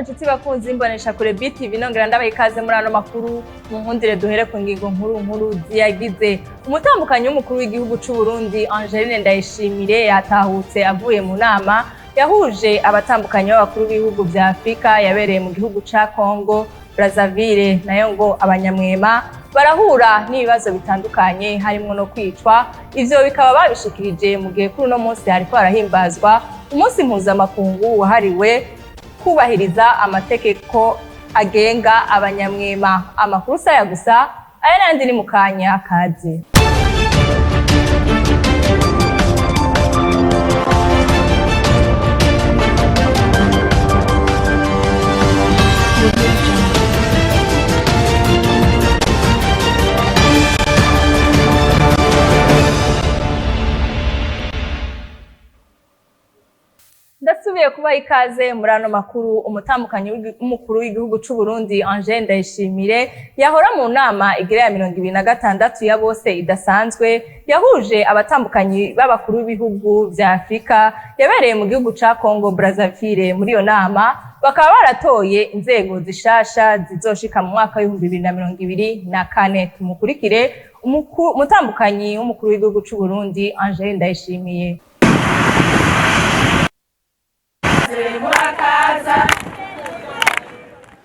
nshuti bakunzi imbonesha kure Betv nongera ndabaha ikaze muri ano makuru mu nkundire duhere ku ngingo nkuru ziyagize. Umutambukanyi w'umukuru w'igihugu c'u Burundi Angeline Ndayishimire yatahutse avuye mu nama yahuje abatambukanyi b'abakuru b'ibihugu vya Afrika yabereye mu gihugu ca Congo Brazzaville, nayo ngo abanyamwema barahura n'ibibazo bitandukanye harimo no kwicwa. Ivyo bikaba babishikirije mu gihe kuri uno munsi hariko harahimbazwa umunsi mpuzamakungu wahariwe kubahiriza amategeko agenga abanyamwema. Amakuru saya gusa aya nandi ni mukanya kaze. Ndasubiye kubaha ikaze muri ano makuru. Umutambukanyi w'umukuru w'igihugu c'u Burundi Angeline Ndayishimire yahora mu nama igira ya 26 ya bose idasanzwe yahuje abatambukanyi b'abakuru b'ibihugu vya Afrika yabereye mu gihugu ca Congo Brazzaville. Muri iyo nama bakaba baratoye inzego zishasha zizoshika mu mwaka wa 2024. Tumukurikire umutambukanyi w'umukuru w'igihugu c'u Burundi Angeline Ndayishimiye.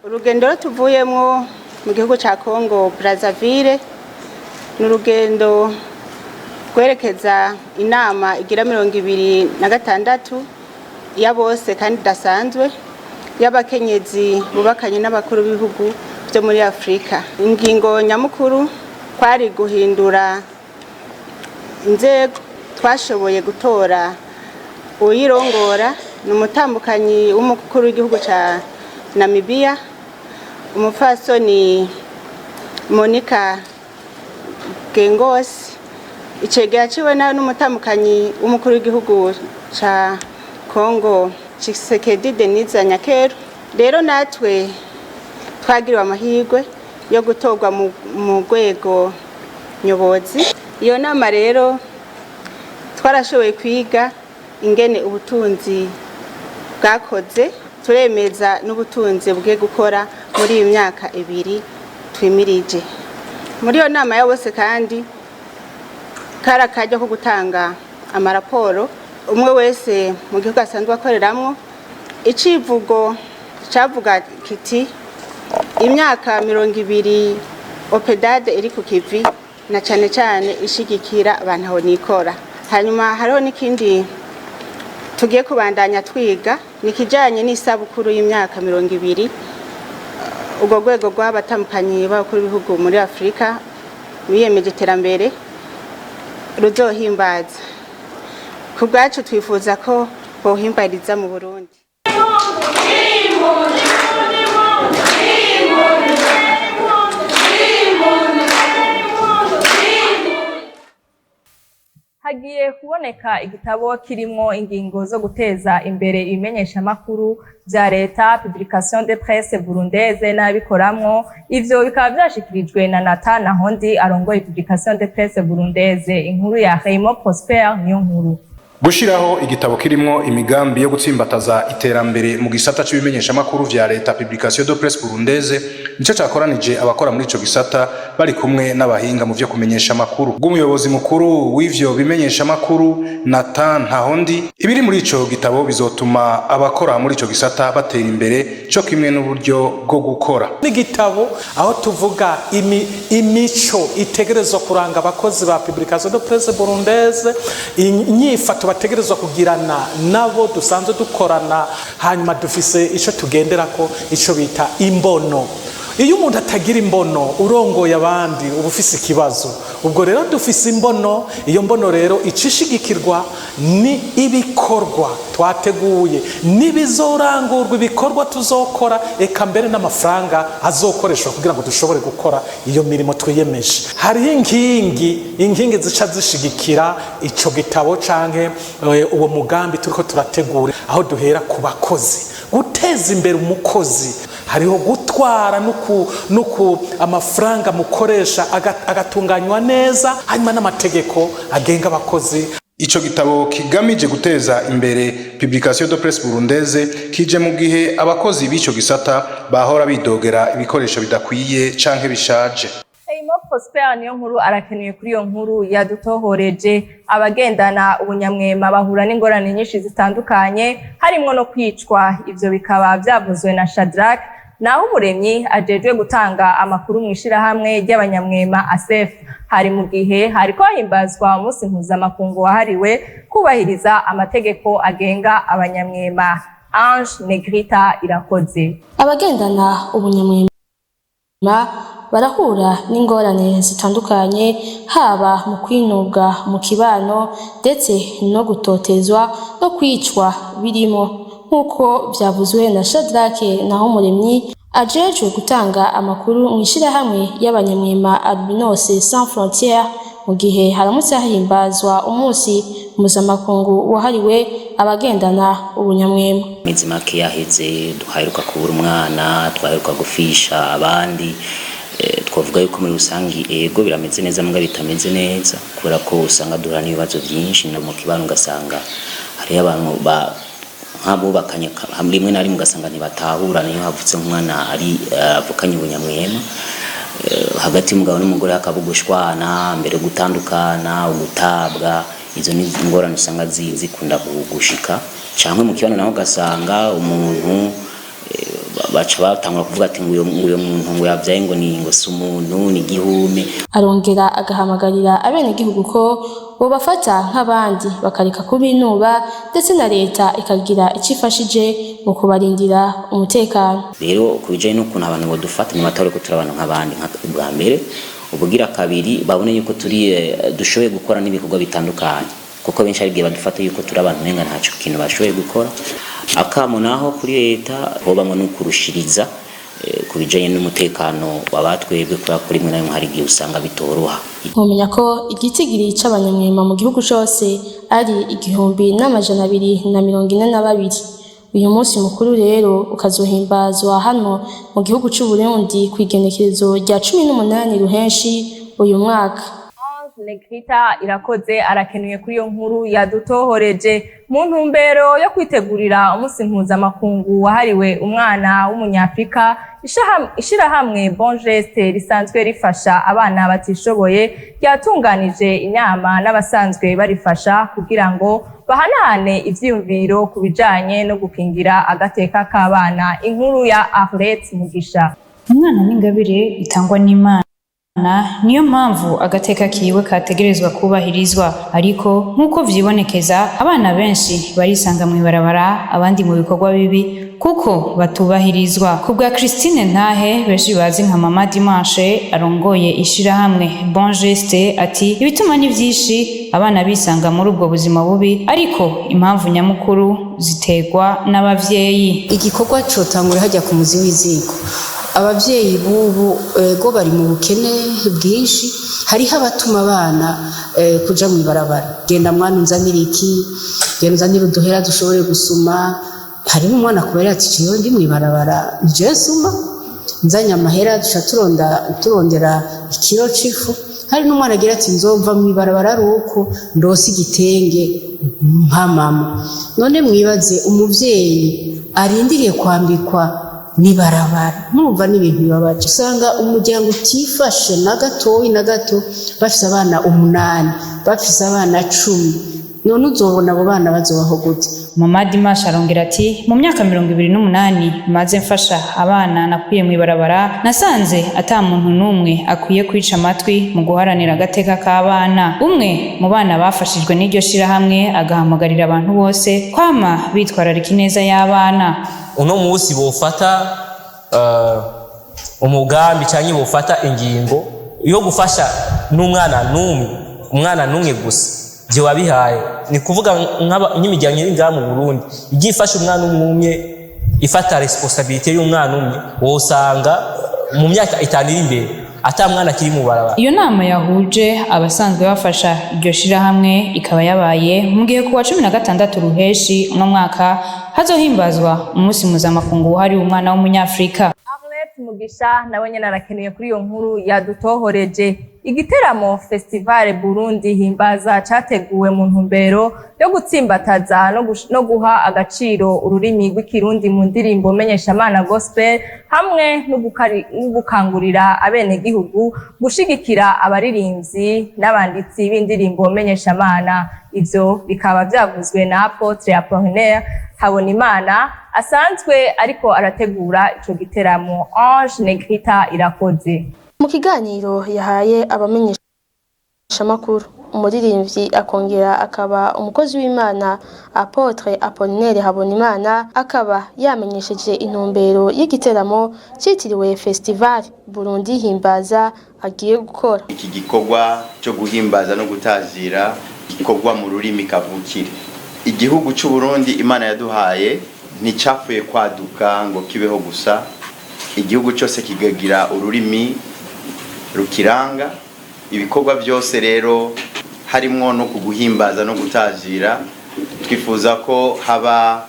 Urugendo tuvuyemo mu gihugu ca Congo Brazzaville ni urugendo kwerekeza inama igira 26 ya bose kandi dasanzwe y'abakenyezi bubakanye n'abakuru b'ibihugu byo muri Afrika. Ingingo nyamukuru kwari guhindura inzego. Twashoboye gutora uyirongora ni umutambukanyi w'umukuru w'igihugu ca Namibia, umupfasoni Monica Gengosi. Icegera ciwe nawe n'umutambukanyi w'umukuru w'igihugu ca Congo Tshisekedi Denise Nyakero. Rero natwe twagiriwe amahirwe yo gutorwa mu rwego nyobozi. Iyo nama rero twarashoboye kwiga ingene ubutunzi bwakoze, turemeza n'ubutunzi bwe gukora muri iyi myaka 2 twimirije. Muri iyo nama ya bose kandi karakajya ko gutanga amaraporo umwe wese mu gihugu asanzwe akoreramwo. Icivugo cavuga kiti imyaka 20 opedade iri ku kivi na cane cane ishigikira abantu aho nikora. Hanyuma hariho n'ikindi tugiye kubandanya twiga nikijanye n'isabukuru y'imyaka 20. Ubwo rwego rw'abatambukanyi b'abakuru b'ibihugu muri Afrika biyemeje iterambere ruzohimbaza. Ku bwacu twifuza ko bohimbariza mu Burundi. Hagiye kuboneka igitabo kirimo ingingo zo guteza imbere ibimenyesha makuru vya leta, publication de presse burundaise n'abikoramwo. Ivyo bikaba vyashikirijwe na Nathan Hondi arongoye publication de presse burundaise. Inkuru ya Raymond Prosper niyo nkuru. Gushiraho igitabo kirimo imigambi yo gutsimbataza iterambere mu gisata cy'ibimenyesha makuru vya leta, publication de presse burundaise, nico cakoranije abakora muri ico gisata bari kumwe n'abahinga mu vyo kumenyesha makuru. Bw'umuyobozi mukuru w'ivyo bimenyesha makuru Nathan Hondi, ibiri muri ico gitabo bizotuma abakora muri ico gisata batera imbere cyo kimwe n'uburyo bwo gukora. N'igitabo aho tuvuga imico itegerezwa kuranga abakozi ba publication de presse burundaise, inyifato bategerezwa kugirana nabo dusanzwe dukorana. Hanyuma dufise ico tugenderako ico bita imbono. Iyo umuntu atagira imbono urongoye abandi uba ufise ikibazo. Ubwo rero dufise imbono. Iyo mbono rero icishigikirwa ni ibikorwa twateguye, nibizorangurwa ibikorwa tuzokora, eka mbere n'amafaranga azokoreshwa kugira ngo dushobore gukora iyo mirimo twiyemeje. Hari inkingi zica zishigikira ico gitabo canke uwo mugambi turiko turategura, aho duhera ku bakozi, guteza imbere umukozi. Hariho gutwara nuku amafaranga mukoresha agatunganywa neza, hanyuma n'amategeko agenga abakozi. Ico gitabo kigamije guteza imbere Publication de Presse Burundaise kije mu gihe abakozi b'ico gisata bahora bidogera ibikoresho bidakwiye canke bishaje. Prosper niyo nkuru arakenuye kuri iyo nkuru yadutohoreje. Abagendana ubunyamwema bahura n'ingorane nyinshi zitandukanye harimo no kwicwa. Ivyo bikaba vyavuzwe na Shadrack naho umuremyi ajejwe gutanga amakuru mu ishirahamwe ry'abanyamwema ASEF. Hari mu gihe hariko himbazwa umunsi mpuzamakungu wahariwe kubahiriza amategeko agenga abanyamwema. Ange Negrita Irakoze. Abagendana ubunyamwema barahura n'ingorane zitandukanye haba mu kwinubwa mu kibano ndetse no gutotezwa no kwicwa birimo nk'uko vyavuzwe na Shadrack naho umuremyi ajejwe gutanga amakuru mu ishirahamwe y'abanyamwema Albinos Sans Frontières mu gihe haramutse himbazwa umunsi mpuzamakungu wahariwe abagendana ubunyamwema. Mezi make yaheze duhaheruka kubura umwana, twaheruka gufisha abandi. Twavuga yuko muri rusangi ego birameze neza mbwa bitameze neza kubera ko usanga duhura n'ibibazo byinshi no mu kibano ugasanga hari abantu nk'abubakanye rimwe na rimwe ugasanga ntibatahura niyo havutse umwana ari avukanye ubunyamwema hagati y'umugabo n'umugore hakabugushwana mbere gutandukana ugutabwa. Izo ni ingorane usanga zikunda gushika cyangwa mu kibano naho ugasanga umuntu baca batangura kuvuga ati nguyo muntu ngo yavyaye ngo ni ngo sumuntu ni gihume. Arongera agahamagarira abene gihugu ko bo bafata nk'abandi bakareka kubinuba ndetse na leta ikagira icifashije mu kubarindira umutekano. Rero kubijanye n'ukuntu abantu bo dufata ni batari ko turabana nk'abandi bwa mbere ubugira kabiri babone yuko turi dushoboye gukora n'ibikorwa bitandukanye kuko benshi ari gihe badufata yuko turi abantu menga ntaco kintu bashoboye gukora. Akamo naho kuri leta hoba ngo nukurushiriza kubijanye n'umutekano wabatwebwe kuri rimwe na rimwe hari gihe usanga bitoroha. Nkumenya ko igitigiri c'abanyamwema mu gihugu cose ari 1242. Uyu munsi mukuru rero ukazohimbazwa hano mu gihugu c'u Burundi kwigenekerezo rya 18 ruhenshi uyu mwaka. Negrita Irakoze arakenuye kuri iyo nkuru yadutohoreje. Mu ntumbero yo kwitegurira umunsi mpuzamakungu wahariwe umwana w'umunyafrika, ishirahamwe Bon Geste risanzwe rifasha abana batishoboye ryatunganije inama n'abasanzwe barifasha kugira ngo bahanahane ivyiyumviro ku bijanye no gukingira agateka k'abana. Inkuru ya Arlette Mugisha. Umwana n'ingabire itangwa n'Imana, niyo mpamvu agateka kiwe kategerezwa kubahirizwa, ariko nk'uko vyibonekeza abana benshi barisanga mu ibarabara abandi mu bikorwa bibi kuko batubahirizwa. Kubwa Christine Ntahe benshi bazi nka Mama Dimanche arongoye ishirahamwe Bon Geste ati ibituma ni vyinshi abana bisanga muri ubwo buzima bubi, ariko impamvu nyamukuru ziterwa n'abavyeyi. Igikorwa cotangura hajya ku muzi w'iziko. Abavyeyi bubu go bari mu bukene bwinshi, hariho abatuma abana kuja mu ibarabara, genda mwana unzanira iki, genda unzanira uduhera dushobore gusuma. Harimo umwana kubera ati ciyo ndi mu ibarabara nje suma, nzanya amahera dusha turondera ikiro c'ifu. Hari n'umwana agira ati nzova mu ibarabara ruko ndose igitenge mpa mama. None mwibaze umuvyeyi arindiriye kwambikwa nibarabara, murumva n'ibintu bibabaje. Usanga umuryango utifashe na gatoyi na gato, bafise abana 8, bafise abana 10. None uzobona abo bana bazobaho gute? Mama Dimanche arongera ati mu myaka 28 maze mfasha abana nakwiye mu ibarabara, nasanze ata muntu numwe akwiye kwica amatwi mu guharanira agateka k'abana. Umwe mu bana bafashijwe n'iryo shirahamwe agahamagarira abantu bose kwama bitwararika ineza y'abana. Uno musi bofata umugambi canke bofata ingingo yo gufasha umwana numwe gusa je wabihaye. Ni kuvuga nk'imiryango iri ngaha mu Burundi igifasha umwana umwe ifata responsabilité y'umwana umwe, wosanga mu myaka 5 iri imbere ata mwana kiri mu barabara. Iyo nama yahuje abasanzwe bafasha iryo shirahamwe ikaba yabaye mu gihe ku wa 16 ruheshi uno mwaka hazohimbazwa umunsi mpuzamakungu hari umwana w'umunyafrika. Arlette Mugisha nawe nyene arakenuye kuri iyo nkuru yadutohoreje. igiteramo Festival Burundi himbaza categuwe mu ntumbero yo gutsimbataza no guha agaciro ururimi rw'ikirundi mu ndirimbo menyeshamana gospel hamwe no gukangurira abenegihugu gushigikira abaririmbyi n'abanditsi b'indirimbo menyeshamana. Ivyo bikaba vyavuzwe na Apotre Apollinaire Habonimana asanzwe ariko arategura ico giteramo. Ange Negrita Irakoze mu kiganiro yahaye abamenyeshamakuru umuririmbyi akongera akaba umukozi w'Imana Apotre Apollinaire Habonimana akaba yamenyesheje intumbero y'igiteramo cyitiriwe Festival Burundi himbaza agiye gukora. Iki gikorwa cyo guhimbaza no gutazira gikorwa mu rurimi kavukire. Igihugu cy'u Burundi Imana yaduhaye nticapfuye kwaduka ngo kibeho gusa. Igihugu cyose kigagira ururimi rukiranga. Ibikorwa byose rero harimo no kuguhimbaza no gutazira, twifuza ko haba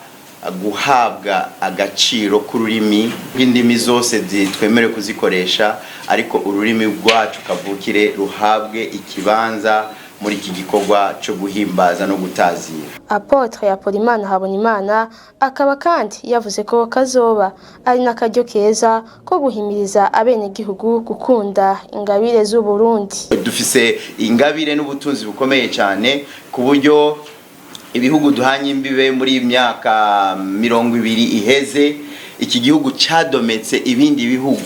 guhabwa agaciro k'ururimi rw'indimi zose twemere kuzikoresha, ariko ururimi rwacu kavukire ruhabwe ikibanza muri iki gikorwa cyo guhimbaza no gutazira. Apotre Apollinaire Habonimana akaba kandi yavuze ko kazoba ari n'akaryo keza ko guhimiriza abenegihugu gukunda ingabire z'u Burundi. Dufise ingabire n'ubutunzi bukomeye cyane ku buryo ibihugu duhanye imbibe muri imyaka 20 iheze iki gihugu cyadometse ibindi bihugu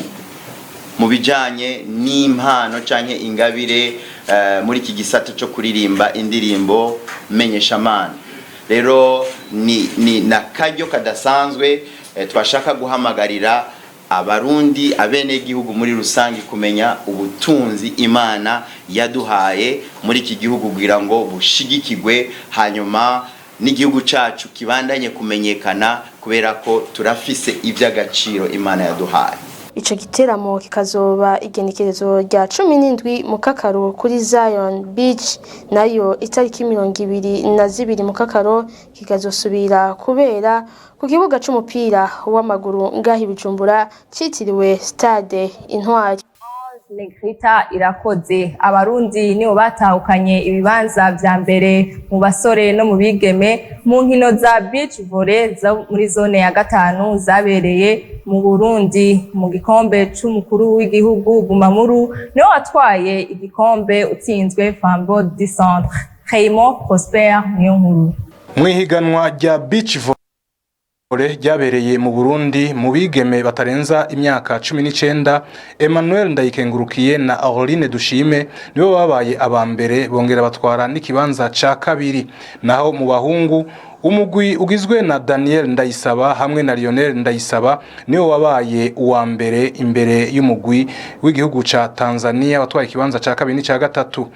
mu bijanye n'impano canke ingabire muri iki gisata cyo kuririmba indirimbo menyeshamana. Rero ni nakaryo kadasanzwe twashaka guhamagarira abarundi abenegihugu muri rusangi kumenya ubutunzi Imana yaduhaye muri iki gihugu kugira ngo bushigikirwe, hanyuma n'igihugu cacu kibandanye kumenyekana kubera ko turafise iby'agaciro Imana yaduhaye. Ico giteramo kikazoba igenekerezo rya 17 mu Kakaro kuri Zion Beach, nayo itariki 22 mu Kakaro kikazosubira kubera ku kibuga c'umupira w'amaguru ngahi Bujumbura citiriwe Stade Intwari. Negrita Irakoze. Abarundi nibo batahukanye ibibanza vya mbere mu basore no mu bigeme mu nkino za beach volley muri zone ya 5 zabereye mu Burundi mu gikombe c'umukuru w'igihugu Bumamuru niwe watwaye igikombe utsinzwe Fambo du Centre. Raymond Prosper niyo nkuru. Mwihiganwa rya beach volley ryabereye mu Burundi mu bigeme batarenza imyaka 19, Emmanuel Ndayikengurukiye na Aureline Dushime nibo babaye abambere bongera batwara n'ikibanza ca kabiri. Naho mu bahungu umugwi ugizwe na Daniel Ndayisaba hamwe na Lionel Ndayisaba niwo wabaye uwa mbere imbere y'umugwi w'igihugu ca Tanzania watwaye ikibanza ca kabiri n'ca gatatu.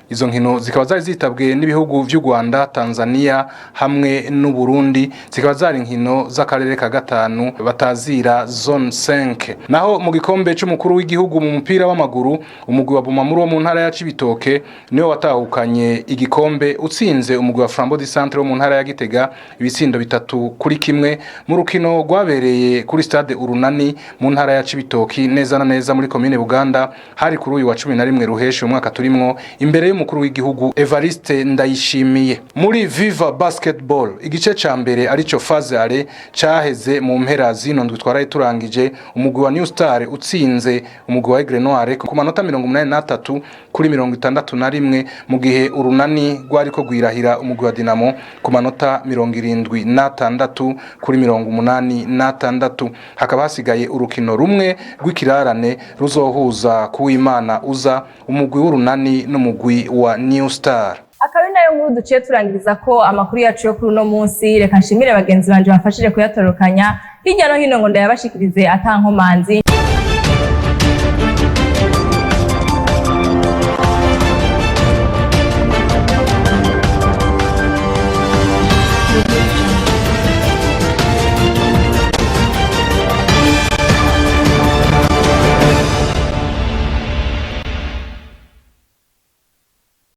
Izo nkino zikaba zari zitabwe n'ibihugu vy'u Rwanda, Tanzania hamwe n'u Burundi, zikaba zari nkino z'akarere ka gatanu batazira zone 5. Naho mu gikombe c'umukuru w'igihugu mu mupira w'amaguru umugwi wa Bumamuru wo mu ntara ya Cibitoke niwe watahukanye igikombe utsinze umugwi wa Fambo du Centre wo mu ntara ya Gitega ibitsindo 3-1 mu rukino rwabereye kuri Stade Urunani mu ntara ya Cibitoke neza na neza muri commune Buganda, hari kuri uyu wa 11 ruheshi umwaka turimwo imbere y'umukuru w'igihugu Evariste Ndayishimiye. Muri Viva Basketball igice ca mbere arico Fazare caheze mu mpera zino ndwi twaraye turangije umugwi wa New Star utsinze umugwi wa Aigle Noir ku manota 83-61 mu gihe Urunani rwariko gwirahira umugwi wa Dinamo ku manota 76-86. Hakaba hasigaye urukino rumwe rw'ikirarane ruzohuza kuw'Imana uza umugwi w'Urunani n'umugwi wa New Star. Akabi nayo nkuru duciye turangiriza ko amakuru yacu yo kuri uno munsi. Reka nshimire bagenzi banje bafashije kuyatorokanya hirya no hino ngo ndayabashikirize atankomanzi.